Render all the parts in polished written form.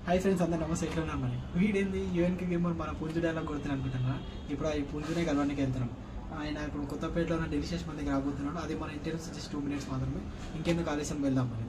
Hi friends, అందరూ నమస్తే. ఎట్లా ఉన్నారు? మరి వీడేంది యూఎన్కే గేమర్ మన పుంజు డైలాగ్ కొడుతుంది అనుకుంటున్నా. ఇప్పుడు ఈ పుంజునే కలవడానికి వెళ్తున్నాం. ఆయన ఇప్పుడు కొత్తపేటలో ఉన్న డెలిషియస్ మన దగ్గర రాబోతున్నాడు. అది మన ఇంటి నుంచి జస్ట్ 2 minutes మాత్రమే. ఇంకెందుకు ఆలస్యం, వెళ్దాం మరి.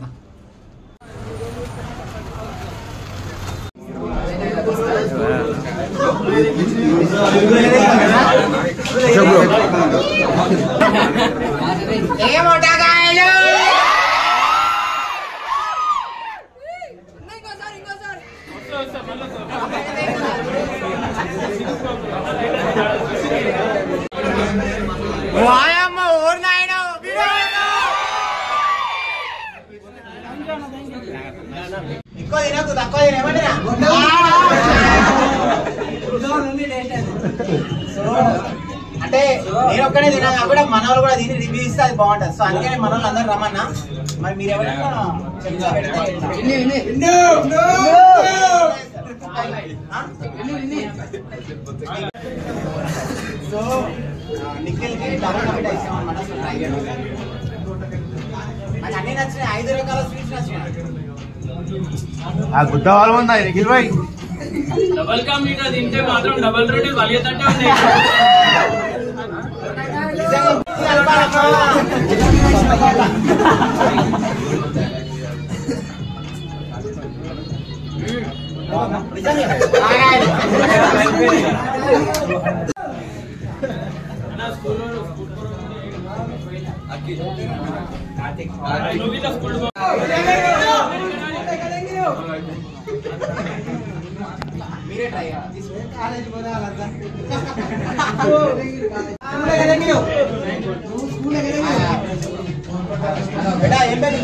అంటే నేను ఒక్కనే తినా కూడా మన వాళ్ళు కూడా దీన్ని రివ్యూ ఇస్తే అది బాగుంటది. సో అందుకని మన వాళ్ళు అందరూ రమ్మన్నా. మరి మీరు ఎవరైనా సో నిఖిల్కి డబుల్ కమిట్ ఇస్తాం అనమాట. సో ట్రై చేయండి. నాకు అన్ని నచ్చినాయి, 5 రకాల స్వీట్స్ నచ్చినాయి. గుద్ద వాళ్ళు ఉన్నాయి నిఖిల్ భాయ్. డబల్ కా మీటా తింటే మాత్రం డబల్ రోటీ వలియతంటే ఉన్నాయి. మీరే ట్రై కాలేజ్ బేటా ఏం పేరు?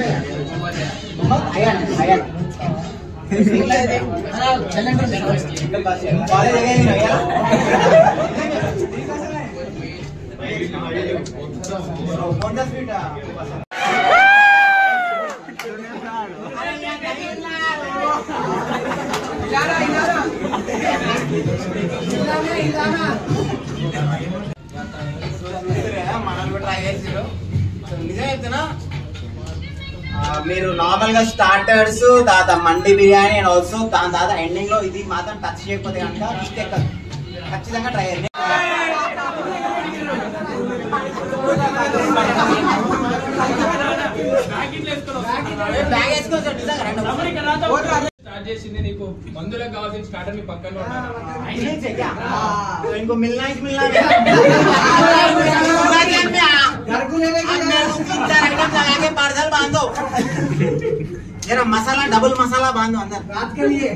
మనం కూడా ట్రై చేసారు. నిజం చెప్తున్నా, మీరు నార్మల్ గా స్టార్టర్స్ తర్వాత మండి బిర్యానీ అండ్ ఆల్సో దాని తర్వాత ఎండింగ్ లో ఇది మాత్రం టచ్ చేయకపోతే కనుక మిస్టేక్ ఖచ్చితంగా ట్రై చేయండి. బ్యాగ్ వేసుకోవచ్చు నిజంగా. స్టార్ట్ చేసింది నీకు మందులకు కావాల్సిన స్టార్టర్ నీ పక్కన इनको मिलना ही मिलना के पार्सल बांधो जरा मसाला डबल मसाला बांधो अंदर रात के लिए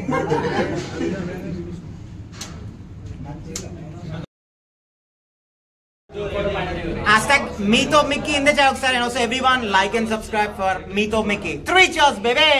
#MeToMickey in the chat and also everyone like and subscribe for MeToMickey. 3 cheers baby.